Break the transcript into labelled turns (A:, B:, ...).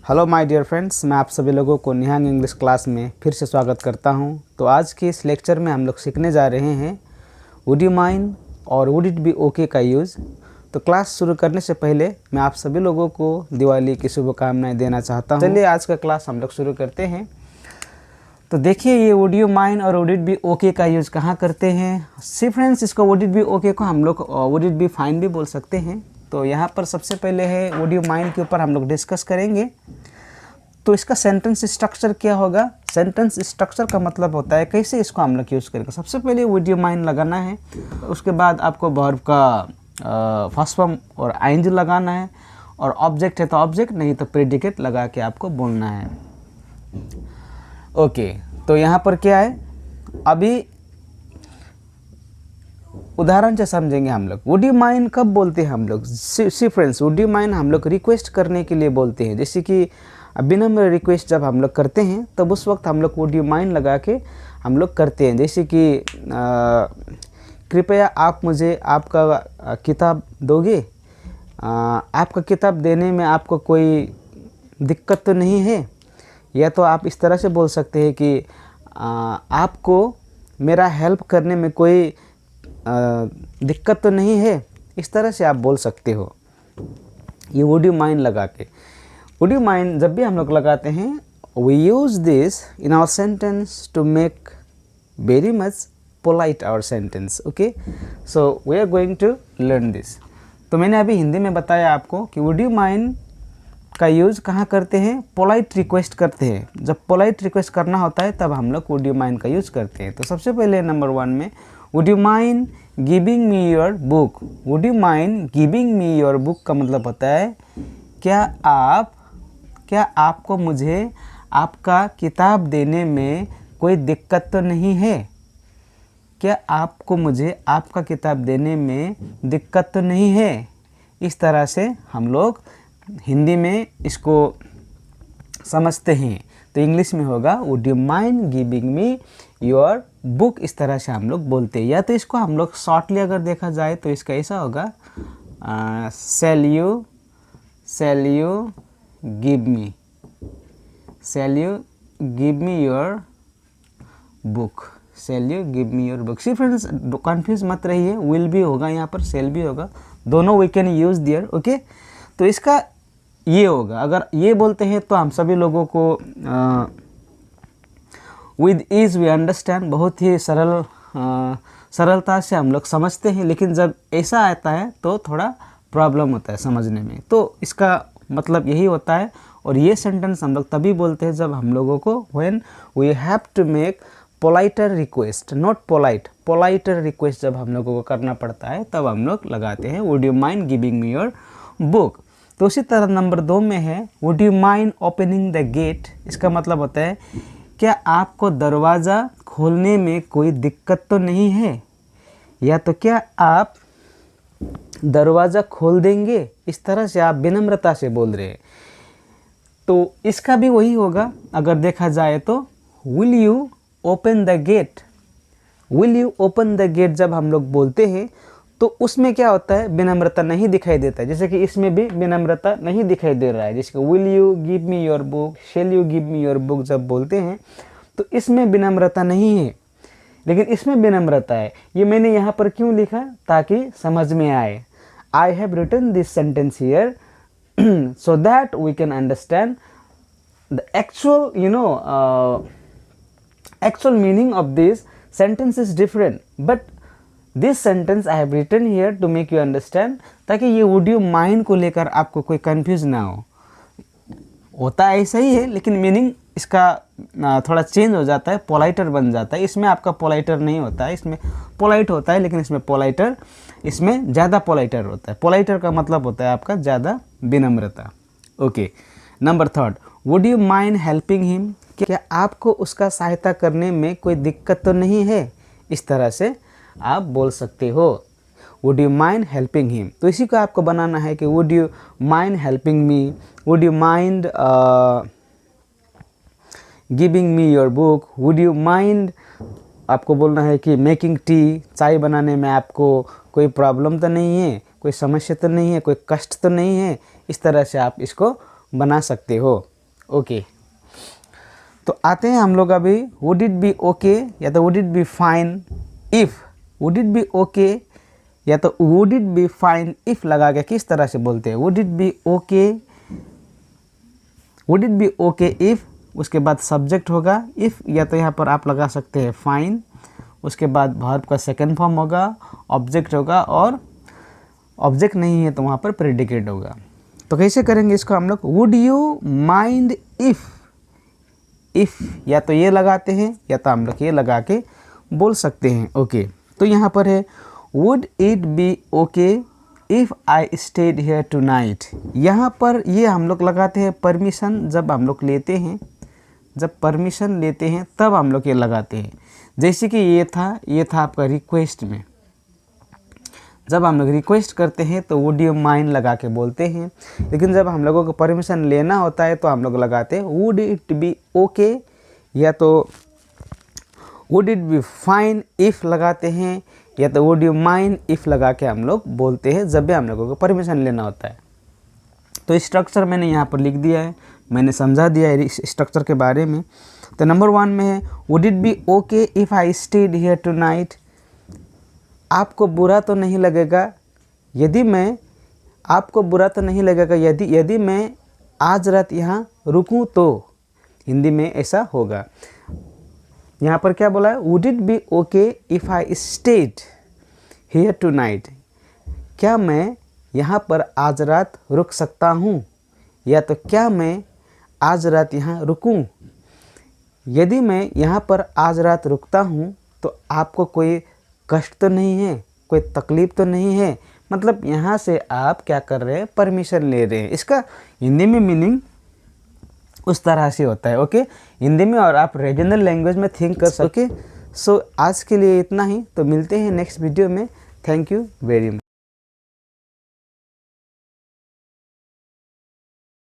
A: Hello my dear friends, मैं आप सभी लोगों को निहांग इंग्लिश क्लास में फिर से स्वागत करता हूं। तो आज के इस लेक्चर में हम लोग सीखने जा रहे हैं वुड यू माइंड और वुड इट बी ओके का यूज़। तो क्लास शुरू करने से पहले मैं आप सभी लोगों को दिवाली की शुभकामनाएं देना चाहता हूं। चलिए आज का क्लास हम लोग शुरू करते हैं। तो देखिए ये वुड यू माइंड और वुड इट बी ओके का यूज़ कहाँ करते हैं। सी फ्रेंड्स, इसको वुड इट बी ओके को हम लोग वुड इट बी फाइन भी बोल सकते हैं। तो यहाँ पर सबसे पहले है वुड यू माइंड के ऊपर हम लोग डिस्कस करेंगे। तो इसका सेंटेंस स्ट्रक्चर क्या होगा। सेंटेंस स्ट्रक्चर का मतलब होता है कैसे इसको हम लोग यूज़ करेंगे। सबसे पहले वुड यू माइंड लगाना है, उसके बाद आपको वर्ब का फर्स्ट फॉर्म और आइंज लगाना है, और ऑब्जेक्ट है तो ऑब्जेक्ट, नहीं तो प्रेडिकेट लगा के आपको बोलना है। ओके, तो यहाँ पर क्या है, अभी उदाहरण से समझेंगे हम लोग। वुड यू माइंड कब बोलते हैं हम लोग। सी फ्रेंड्स, वुड यू माइंड हम लोग रिक्वेस्ट करने के लिए बोलते हैं। जैसे कि विनम्र रिक्वेस्ट जब हम लोग करते हैं तब उस वक्त हम लोग वुड यू माइंड लगा के हम लोग करते हैं। जैसे कि कृपया आप मुझे आपका किताब दोगे। आपका किताब देने में आपको कोई दिक्कत तो नहीं है। या तो आप इस तरह से बोल सकते हैं कि आपको मेरा हेल्प करने में कोई दिक्कत तो नहीं है। इस तरह से आप बोल सकते हो ये वुड यू माइंड लगा के। वुड यू माइंड जब भी हम लोग लगाते हैं, we use this in our sentence to make very much polite our sentence. Okay, so we are going to learn this. तो मैंने अभी हिंदी में बताया आपको कि वुड यू माइंड का यूज़ कहाँ करते हैं, पोलाइट रिक्वेस्ट करते हैं। जब पोलाइट रिक्वेस्ट करना होता है तब हम लोग वुड यू माइंड का यूज़ करते हैं। तो सबसे पहले नंबर 1 में would you mind giving me your book. Would you mind giving me your book का मतलब होता है क्या आपको मुझे आपका किताब देने में कोई दिक्कत तो नहीं है। क्या आपको मुझे आपका किताब देने में दिक्कत तो नहीं है। इस तरह से हम लोग हिंदी में इसको समझते हैं। तो इंग्लिश में होगा would you mind giving me your book. इस तरह से हम लोग बोलते हैं। या तो इसको हम लोग शॉर्टली अगर देखा जाए तो इसका ऐसा होगा, shall you give me your book. Shall you give me your book. See friends, confuse मत रहिए, विल भी होगा यहाँ पर, शैल भी होगा, दोनों we can use there. Okay, तो इसका ये होगा। अगर ये बोलते हैं तो हम सभी लोगों को विद ईज वी अंडरस्टैंड, बहुत ही सरलता से हम लोग समझते हैं। लेकिन जब ऐसा आता है तो थोड़ा प्रॉब्लम होता है समझने में। तो इसका मतलब यही होता है। और ये सेंटेंस हम लोग तभी बोलते हैं जब हम लोगों को when we have to make politer request, not politer request जब हम लोगों को करना पड़ता है तब हम लोग लगाते हैं would you mind giving me your book. तो उसी तरह नंबर 2 में है would you mind opening the gate. इसका मतलब होता है क्या आपको दरवाज़ा खोलने में कोई दिक्कत तो नहीं है। या तो क्या आप दरवाज़ा खोल देंगे। इस तरह से आप विनम्रता से बोल रहे हैं। तो इसका भी वही होगा अगर देखा जाए तो will you open the gate. Will you open the gate जब हम लोग बोलते हैं तो उसमें क्या होता है, विनम्रता नहीं दिखाई देता है। जैसे कि इसमें भी विनम्रता नहीं दिखाई दे रहा है। जैसे कि will you give me your book, shall you give me your book जब बोलते हैं तो इसमें विनम्रता नहीं है, लेकिन इसमें विनम्रता है। ये मैंने यहाँ पर क्यों लिखा, ताकि समझ में आए। I have written this sentence here so that we can understand the actual meaning of this sentence is different, but this sentence I have written here to make you understand, ताकि ये would you mind को लेकर आपको कोई confuse ना हो। होता ऐसा ही है लेकिन मीनिंग इसका थोड़ा चेंज हो जाता है, पोलाइटर बन जाता है। इसमें आपका पोलाइटर नहीं होता है, इसमें पोलाइट होता है, लेकिन इसमें पोलाइटर, इसमें ज़्यादा पोलाइटर होता है। पोलाइटर का मतलब होता है आपका ज़्यादा विनम्रता। Okay, number 3, would you mind helping him. क्या आपको उसका सहायता करने में कोई दिक्कत तो नहीं है। इस तरह से आप बोल सकते हो would you mind helping him. तो इसी को आपको बनाना है कि would you mind helping me, would you mind giving me your book, would you mind आपको बोलना है कि मेकिंग टी, चाय बनाने में आपको कोई प्रॉब्लम तो नहीं है, कोई समस्या तो नहीं है, कोई कष्ट तो नहीं है। इस तरह से आप इसको बना सकते हो। ओके। तो आते हैं हम लोग अभी वुड इट बी ओके या तो would it be fine if. Would it be okay या तो would it be fine if लगा के किस तरह से बोलते हैं, would it be okay, would it be okay if, उसके बाद सब्जेक्ट होगा इफ़, या तो यहाँ पर आप लगा सकते हैं फाइन, उसके बाद वर्ब का सेकंड फॉर्म होगा, ऑब्जेक्ट होगा, और ऑब्जेक्ट नहीं है तो वहाँ पर प्रेडिकेट होगा। तो कैसे करेंगे इसको हम लोग, would you mind if, if या तो ये लगाते हैं या तो हम लोग ये लगा के बोल सकते हैं। ओके, तो यहाँ पर है would it be okay if I stayed here tonight. यहाँ पर ये हम लोग लगाते हैं परमिशन, जब हम लोग लेते हैं, जब परमिशन लेते हैं तब हम लोग ये लगाते हैं। जैसे कि ये था आपका रिक्वेस्ट में, जब हम लोग रिक्वेस्ट करते हैं तो वुड यू माइंड लगा के बोलते हैं, लेकिन जब हम लोगों को परमिशन लेना होता है तो हम लोग लगाते हैं वुड इट बी ओके या तो would it be fine if लगाते हैं, या तो वुड यू माइंड इफ़ लगा के हम लोग बोलते हैं जब भी हम लोगों को परमिशन लेना होता है। तो स्ट्रक्चर मैंने यहाँ पर लिख दिया है, मैंने समझा दिया है इस स्ट्रक्चर के बारे में। तो नंबर 1 में है would it be okay if I stayed here tonight. आपको बुरा तो नहीं लगेगा यदि मैं, आपको बुरा तो नहीं लगेगा यदि मैं आज रात यहाँ रुकूँ तो, हिंदी में ऐसा होगा। यहाँ पर क्या बोला है, would it be okay if I stayed here tonight. क्या मैं यहाँ पर आज रात रुक सकता हूँ, या तो क्या मैं आज रात यहाँ रुकूँ। यदि मैं यहाँ पर आज रात रुकता हूँ तो आपको कोई कष्ट तो नहीं है, कोई तकलीफ़ तो नहीं है, मतलब यहाँ से आप क्या कर रहे हैं, परमिशन ले रहे हैं। इसका हिंदी में मीनिंग उस तरह से होता है। ओके, हिंदी में, और आप रीजनल लैंग्वेज में थिंक कर सके। सो आज के लिए इतना ही, तो मिलते हैं नेक्स्ट वीडियो में। Thank you very much.